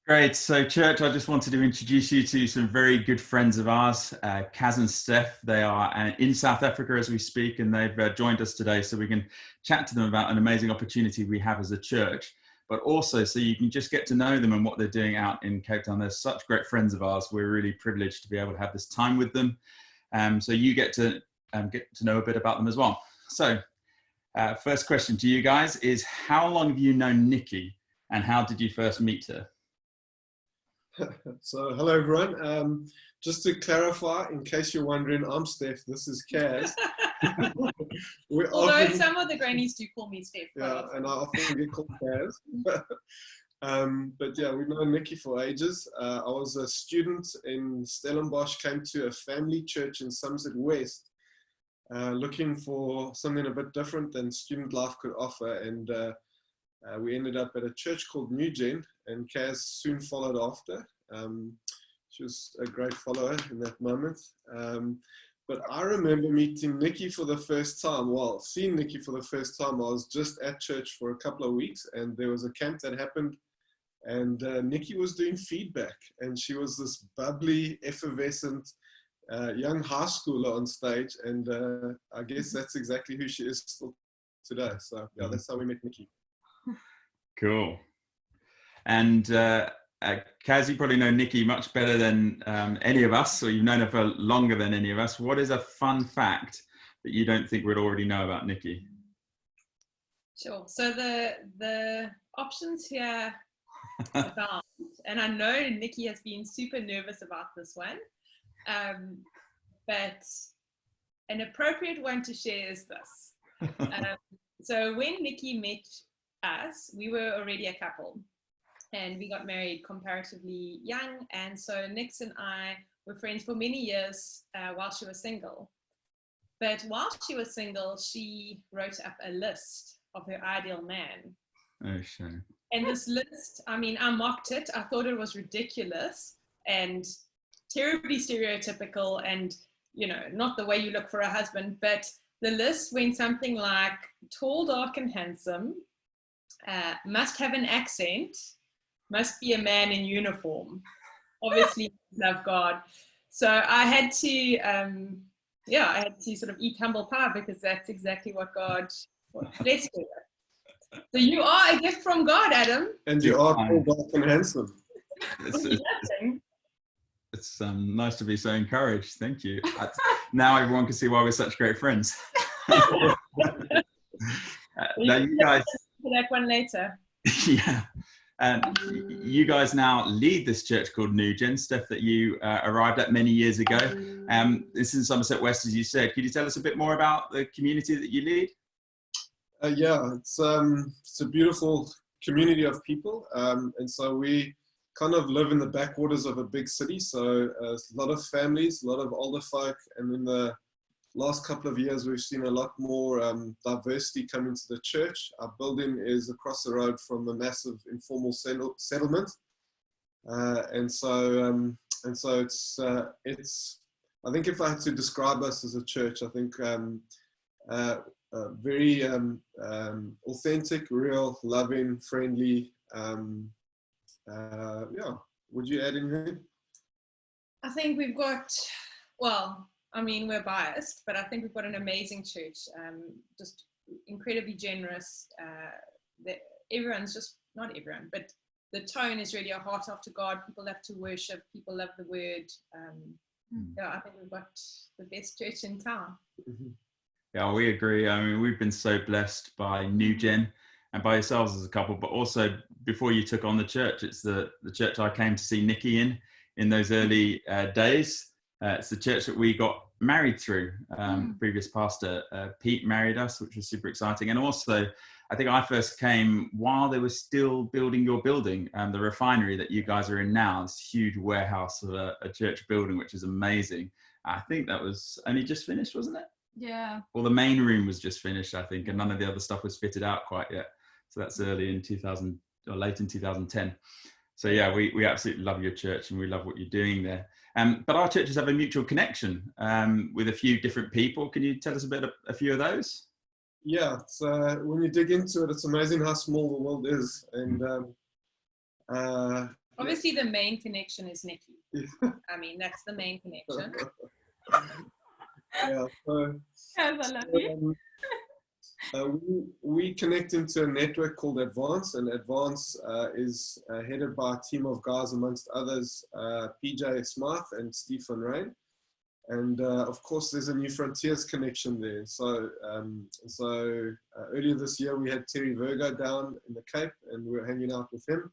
Great. So, church, I just wanted to introduce you to some very good friends of ours, Kaz and Steph. They are in South Africa as we speak, and they've joined us today so we can chat to them about an amazing opportunity we have as a church, but also so you can just get to know them and what they're doing out in Cape Town. They're such great friends of ours. We're really privileged to be able to have this time with them. So you get to know a bit about them as well. So, first question to you guys is, how long have you known Nikki, and how did you first meet her? So, hello everyone. Just to clarify, in case you're wondering, I'm Steph, this is Kaz. Although some of the grannies do call me Steph. Yeah, and I often get called Kaz. But yeah, we've known Nikki for ages. I was a student in Stellenbosch, came to a family church in Somerset West, looking for something a bit different than student life could offer. And we ended up at a church called Nugent, and Kaz soon followed after. She was a great follower in that moment. But I remember meeting Nikki for the first time. Well, seeing Nikki for the first time, I was just at church for a couple of weeks, and there was a camp that happened, and Nikki was doing feedback, and she was this bubbly, effervescent young high schooler on stage, and I guess that's exactly who she is still today. So yeah, that's how we met Nikki. Cool. And Kaz, you probably know Nikki much better than any of us, or you've known her for longer than any of us. What is a fun fact that you don't think we'd already know about Nikki? Sure. So the options here about, and I know Nikki has been super nervous about this one, but an appropriate one to share is this. So when Nikki met us, we were already a couple, and we got married comparatively young. And so Nix and I were friends for many years while she was single. But while she was single, she wrote up a list of her ideal man. Oh, sure. And this list, I mean, I mocked it. I thought it was ridiculous and terribly stereotypical, and, you know, not the way you look for a husband. But the list went something like tall, dark, and handsome, must have an accent, must be a man in uniform, obviously love God. So I had to, I had to sort of eat humble pie, because that's exactly what God blessed me with. So you are a gift from God, Adam. And you are tall, dark, and handsome. It's nice to be so encouraged. Thank you. Now everyone can see why we're such great friends. Now you guys. That one later. Yeah. You guys now lead this church called Nugent, Steph, that you arrived at many years ago. This is in Somerset West, as you said. Could you tell us a bit more about the community that you lead? Yeah, it's a beautiful community of people. And so we kind of live in the backwaters of a big city. So a lot of families, a lot of older folk. And in the last couple of years, we've seen a lot more diversity come into the church. Our building is across the road from a massive informal settlement, and so it's. I think if I had to describe us as a church, I think very authentic, real, loving, friendly. Yeah. Would you add anything? I think we've got, well, I mean, we're biased, but I think we've got an amazing church, just incredibly generous. Everyone's just, not everyone, but the tone is really a heart after God. People love to worship, people love the word. Yeah, I think we've got the best church in town. Yeah, we agree. I mean, we've been so blessed by Nugent and by yourselves as a couple, but also before you took on the church, it's the church I came to see Nikki in those early days. It's the church that we got married through. Previous pastor, Pete, married us, which was super exciting. And also, I think I first came while they were still building your building, the refinery that you guys are in now, this huge warehouse of a church building, which is amazing. I think that was only just finished, wasn't it? Yeah. Well, the main room was just finished, I think, and none of the other stuff was fitted out quite yet. So that's early in 2000 or late in 2010. So yeah, we absolutely love your church and we love what you're doing there. But our churches have a mutual connection with a few different people. Can you tell us a few of those? Yeah, when you dig into it, it's amazing how small the world is. And Obviously, the main connection is Nikki. I mean, that's the main connection. Yeah. So, Yes, I love you. we connect into a network called Advance, and Advance is headed by a team of guys, amongst others, PJ Smith and Stephen Rain. And of course, there's a New Frontiers connection there. So, earlier this year, we had Terry Virgo down in the Cape, and we were hanging out with him.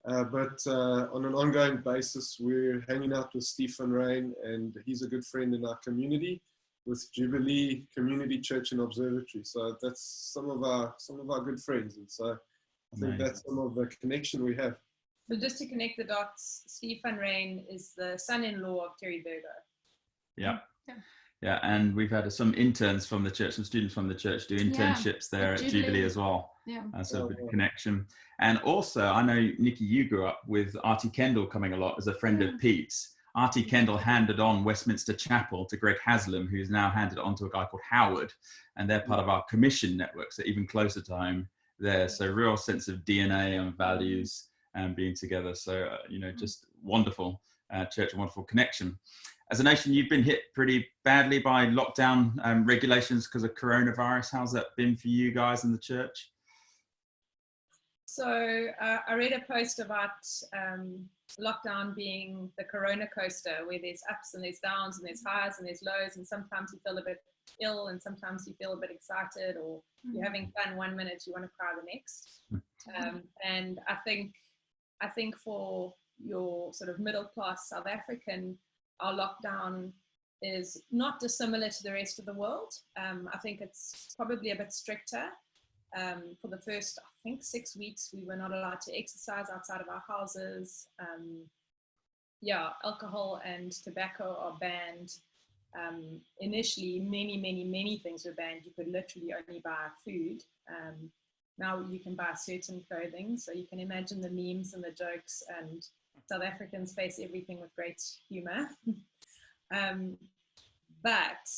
But on an ongoing basis, we're hanging out with Stephen Rain, and he's a good friend in our community with Jubilee Community Church and Observatory. So that's some of our good friends, and so I think that's some of the connection we have. So just to connect the dots, Stephen Rain is the son-in-law of Terry Virgo. Yeah. Yeah, and we've had some interns from the church, some students from the church do internships there at Jubilee as well. Yeah. So a bit of connection. And also, I know, Nikki, you grew up with Artie Kendall coming a lot as a friend of Pete's. Artie Kendall handed on Westminster Chapel to Greg Haslam, who's now handed it on to a guy called Howard. And they're part of our commission network, so even closer to home there. So real sense of DNA and values and being together. So, just wonderful church, a wonderful connection. As a nation, you've been hit pretty badly by lockdown regulations because of coronavirus. How's that been for you guys in the church? So I read a post about lockdown being the corona coaster, where there's ups and there's downs and there's highs and there's lows, and sometimes you feel a bit ill and sometimes you feel a bit excited, or you're having fun one minute, you want to cry the next. And I think for your sort of middle class South African, our lockdown is not dissimilar to the rest of the world. I think it's probably a bit stricter. For the first, 6 weeks, we were not allowed to exercise outside of our houses. Alcohol and tobacco are banned. Initially, many things were banned. You could literally only buy food. Now you can buy certain clothing. So you can imagine the memes and the jokes, and South Africans face everything with great humor. But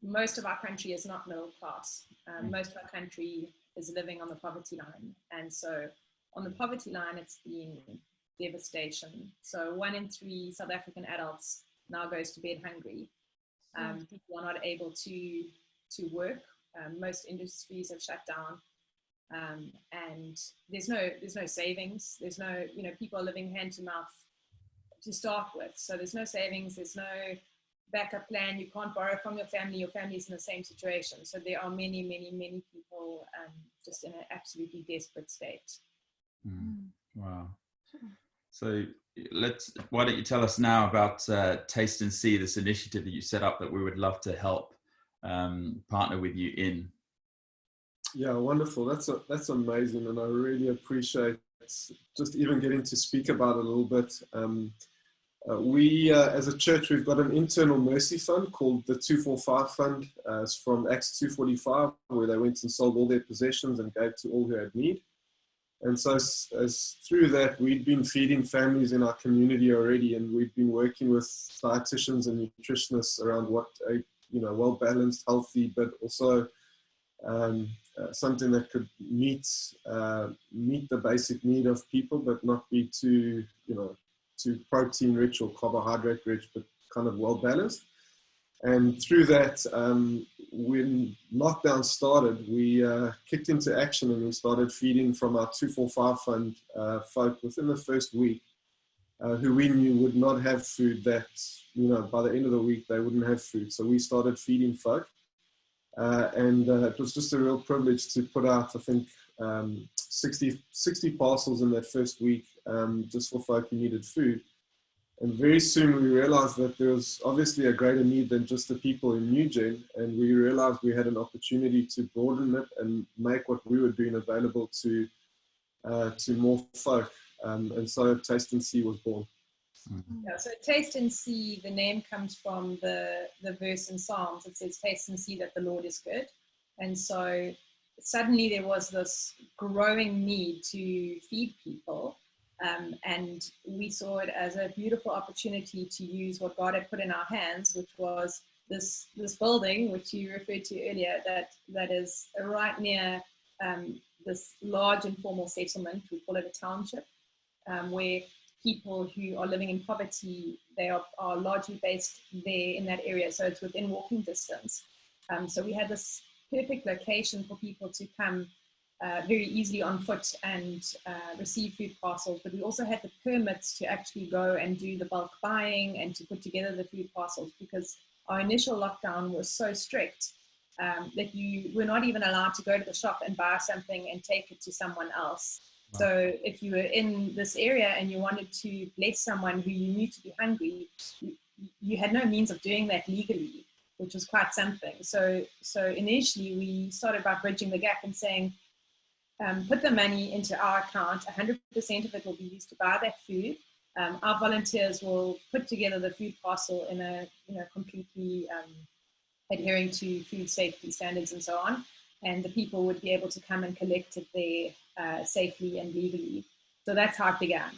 most of our country is not middle class. Most of our country is living on the poverty line. And so on the poverty line, it's been devastation. So 1 in 3 South African adults now goes to bed hungry. People are not able to work. Most industries have shut down. And there's no savings. There's no, people are living hand to mouth to start with. So there's no savings. There's no backup plan. You can't borrow from your family. Your family's in the same situation. So there are many people just in an absolutely desperate state. Wow. So why don't you tell us now about Taste and See, this initiative that you set up that we would love to help partner with you in. Yeah, wonderful. That's amazing, and I really appreciate just even getting to speak about it a little bit. We, as a church, we've got an internal mercy fund called the 245 Fund. It's from Acts 2:45, where they went and sold all their possessions and gave to all who had need. And so as through that, we'd been feeding families in our community already, and we've been working with dietitians and nutritionists around what a well-balanced, healthy, but also something that could meet the basic need of people, but not be too protein rich or carbohydrate rich, but kind of well balanced. And through that, when lockdown started, we kicked into action and we started feeding from our 245 Fund folk within the first week, who we knew would not have food, that by the end of the week they wouldn't have food. So we started feeding folk. And it was just a real privilege to put out, I think, 60 parcels in that first week, just for folk who needed food. And very soon we realized that there was obviously a greater need than just the people in Nugent, and we realized we had an opportunity to broaden it and make what we were doing available to more folk. And so Taste and See was born. Yeah, so Taste and See, the name comes from the verse in Psalms. It says, taste and see that the Lord is good. And so suddenly there was this growing need to feed people. And we saw it as a beautiful opportunity to use what God had put in our hands, which was this building, which you referred to earlier, that is right near this large informal settlement. We call it a township. where people who are living in poverty, they are largely based there in that area. So it's within walking distance. So we had this perfect location for people to come very easily on foot and receive food parcels. But we also had the permits to actually go and do the bulk buying and to put together the food parcels, because our initial lockdown was so strict that you were not even allowed to go to the shop and buy something and take it to someone else. Wow. So if you were in this area and you wanted to bless someone who you knew to be hungry, you had no means of doing that legally, which was quite something. So initially we started by bridging the gap and saying, put the money into our account, 100% of it will be used to buy that food. Our volunteers will put together the food parcel in a completely adhering to food safety standards and so on, and the people would be able to come and collect it there safely and legally. So that's how it began.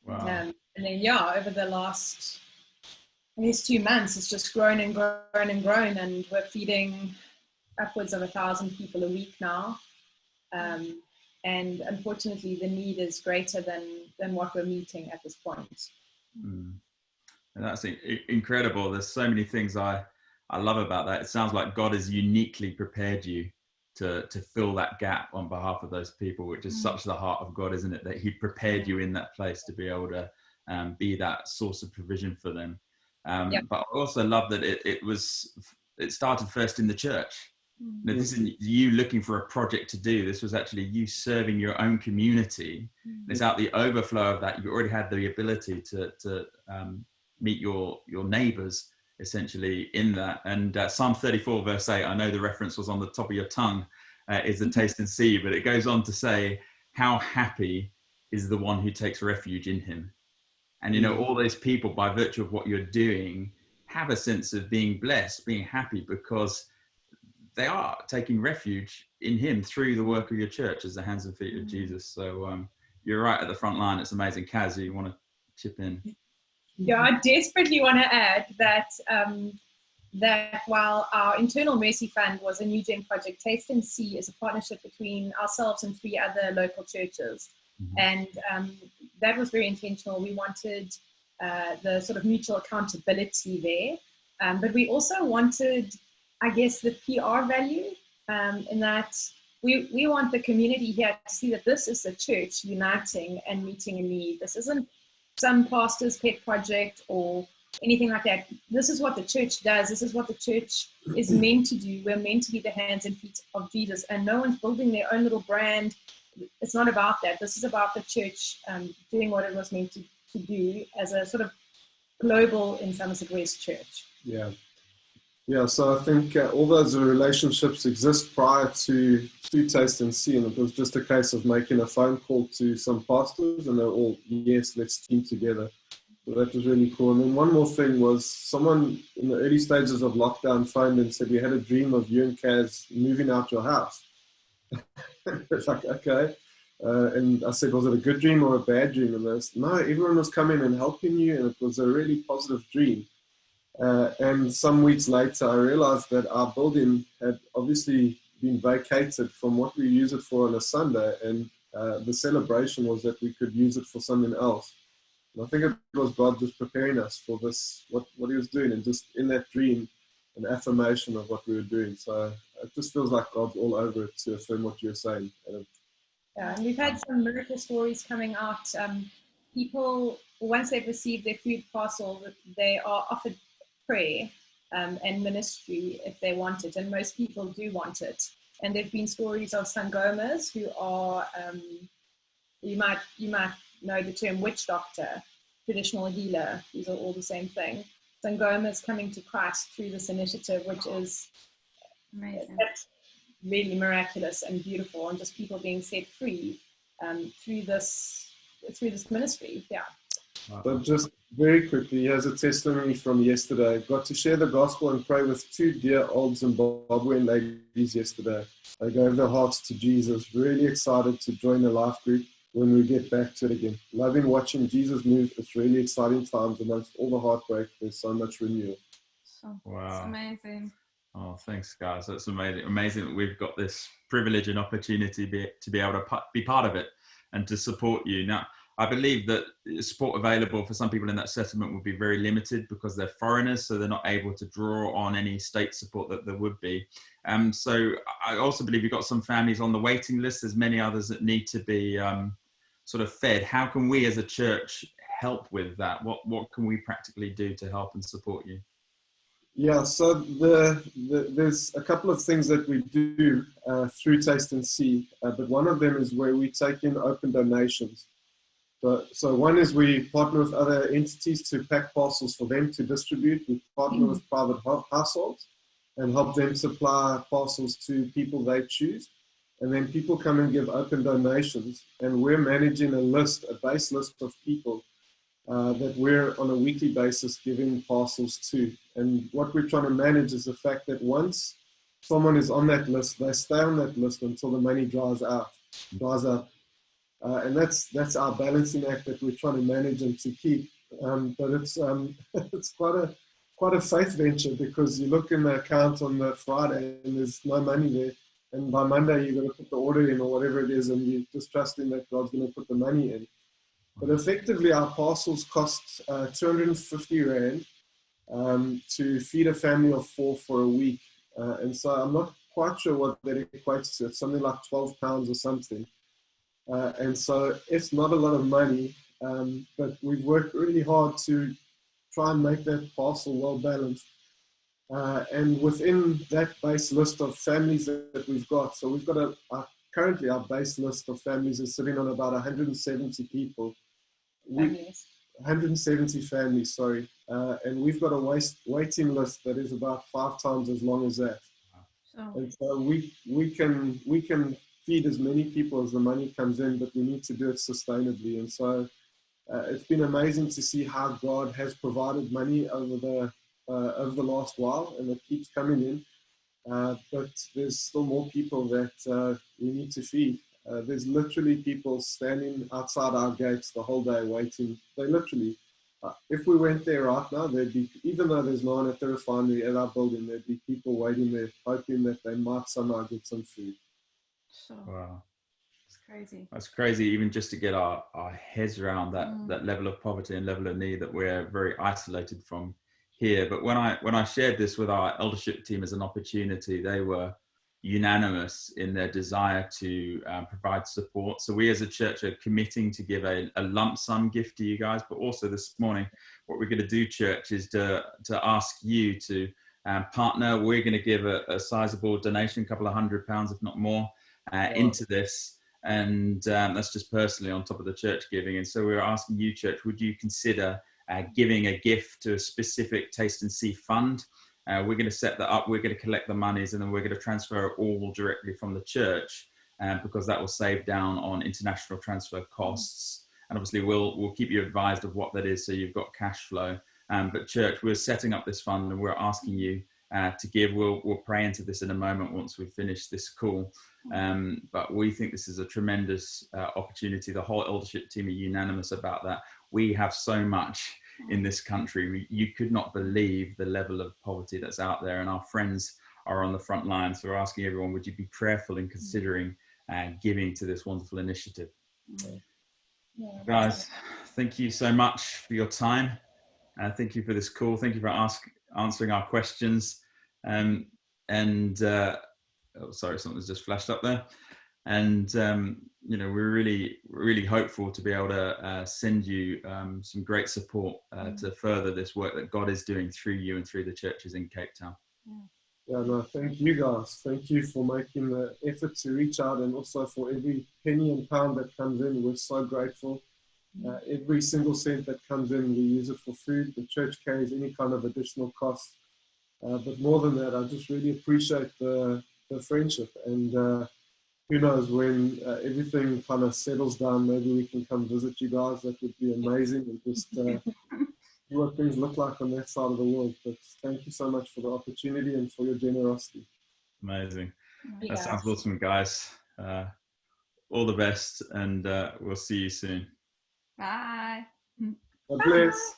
Wow. And then over the last, I guess, 2 months, it's just grown and grown and grown, and we're feeding upwards of 1,000 people a week now. And unfortunately, the need is greater than what we're meeting at this point. And that's incredible. There's so many things I love about that. It sounds like God has uniquely prepared you to fill that gap on behalf of those people, which is such the heart of God, isn't it? That He prepared you in that place to be able to be that source of provision for them. But I also love that it started first in the church. Now, this isn't you looking for a project to do. This was actually you serving your own community. It's out the overflow of that. You already had the ability to meet your neighbors essentially in that. And Psalm 34 verse 8, I know the reference was on the top of your tongue, is the taste and see, but it goes on to say, how happy is the one who takes refuge in Him. And all those people, by virtue of what you're doing, have a sense of being blessed, being happy, because they are taking refuge in Him through the work of your church as the hands and feet of Jesus. So you're right at the front line. It's amazing. Kaz, you want to chip in? Yeah, I desperately want to add that that while our internal Mercy Fund was a Nugent project, Taste and See is a partnership between ourselves and 3 other local churches. And that was very intentional. We wanted the sort of mutual accountability there. But we also wanted, I guess, the PR value in that we want the community here to see that this is the church uniting and meeting a need. This isn't some pastor's pet project or anything like that. This is what the church does. This is what the church is meant to do. We're meant to be the hands and feet of Jesus, and no one's building their own little brand. It's not about that. This is about the church doing what it was meant to do as a sort of global in Somerset West church. Yeah, so I think all those relationships exist prior to Taste and See, and it was just a case of making a phone call to some pastors, and they're all, yes, let's team together. So that was really cool. And then one more thing was someone in the early stages of lockdown phoned and said, we had a dream of you and Kaz moving out your house. It's like, okay. And I said, was it a good dream or a bad dream? And they said, no, everyone was coming and helping you, and it was a really positive dream. And some weeks later, I realized that our building had obviously been vacated from what we use it for on a Sunday, and the celebration was that we could use it for something else. And I think it was God just preparing us for this, what He was doing, and just in that dream, an affirmation of what we were doing. So it just feels like God's all over it to affirm what you're saying. And we've had some miracle stories coming out. People, once they've received their food parcel, they are offered prayer and ministry if they want it, and most people do want it. And there've been stories of sangomas who are, you might know the term witch doctor, traditional healer. These are all the same thing. Sangomas coming to Christ through this initiative, which is amazing. That's really miraculous and beautiful, and just people being set free through this ministry. Yeah. But just very quickly, here's a testimony from yesterday. Got to share the gospel and pray with 2 dear old Zimbabwean ladies yesterday. They gave their hearts to Jesus. Really excited to join the life group when we get back to it again. Loving watching Jesus move. It's really exciting times amongst all the heartbreak. There's so much renewal. Wow. It's amazing. Oh, thanks, guys. That's amazing. Amazing that we've got this privilege and opportunity to be able to be part of it and to support you. Now, I believe that support available for some people in that settlement would be very limited because they're foreigners, so they're not able to draw on any state support that there would be. So I also believe you've got some families on the waiting list. There's many others that need to be sort of fed. How can we as a church help with that? What can we practically do to help and support you? Yeah, so there's a couple of things that we do through Taste and See, but one of them is where we take in open donations. So one is we partner with other entities to pack parcels for them to distribute. We partner with private households and help them supply parcels to people they choose. And then people come and give open donations, and we're managing a base list of people that we're on a weekly basis giving parcels to. And what we're trying to manage is the fact that once someone is on that list, they stay on that list until the money dries up. And that's our balancing act that we're trying to manage and to keep. But it's it's quite a faith venture, because you look in the account on the Friday and there's no money there, and by Monday you're going to put the order in or whatever it is, and you're just trusting that God's going to put the money in. But effectively, our parcels cost 250 Rand to feed a family of 4 for a week. And so I'm not quite sure what that equates to. It's something like £12 or something. And so it's not a lot of money, but we've worked really hard to try and make that parcel well balanced. And within that base list of families that we've got, so we've got currently our base list of families is sitting on about 170 people. 170 families, sorry. And we've got a waiting list that is about 5 times as long as that. Oh. And so we can feed as many people as the money comes in, but we need to do it sustainably. And so it's been amazing to see how God has provided money over the last while, and it keeps coming in. But there's still more people that we need to feed. There's literally people standing outside our gates the whole day waiting. They literally, if we went there right now, there'd be, even though there's no one at the refinery at our building, there'd be people waiting there hoping that they might somehow get some food. So Wow. it's crazy. That's crazy, even just to get our heads around that level of poverty and level of need that we're very isolated from here. But when I shared this with our eldership team as an opportunity, they were unanimous in their desire to provide support. So we as a church are committing to give a lump sum gift to you guys, but also this morning, what we're going to do, church, is to ask you to partner. We're going to give a sizable donation, a couple of £100, if not more, into this. And that's just personally on top of the church giving. And so we're asking you, church, would you consider giving a gift to a specific Taste and See fund? We're going to set that up. We're going to collect the monies, and then we're going to transfer it all directly from the church, because that will save down on international transfer costs. And obviously we'll keep you advised of what that is, so you've got cash flow. But church, we're setting up this fund, and we're asking you to give. We'll pray into this in a moment once we finish this call. But we think this is a tremendous opportunity. The whole eldership team are unanimous about that. We have so much in this country. You could not believe the level of poverty that's out there, and our friends are on the front line. So we're asking everyone, would you be prayerful in considering giving to this wonderful initiative? Yeah, Guys, thank you so much for your time. Thank you for this call. Thank you for answering our questions. Oh, sorry, something's just flashed up there. And we're really hopeful to be able to send you some great support to further this work that God is doing through you and through the churches in Cape Town. Yeah, no, thank you guys. Thank you for making the effort to reach out, and also for every penny and pound that comes in. We're so grateful. Every single cent that comes in, we use it for food. The church carries any kind of additional costs. But more than that, I just really appreciate the friendship. And who knows, when everything kind of settles down, maybe we can come visit you guys. That would be amazing, and just see what things look like on that side of the world. But thank you so much for the opportunity and for your generosity. Amazing. Yeah. That sounds awesome, guys. All the best, and we'll see you soon. Bye. God bless.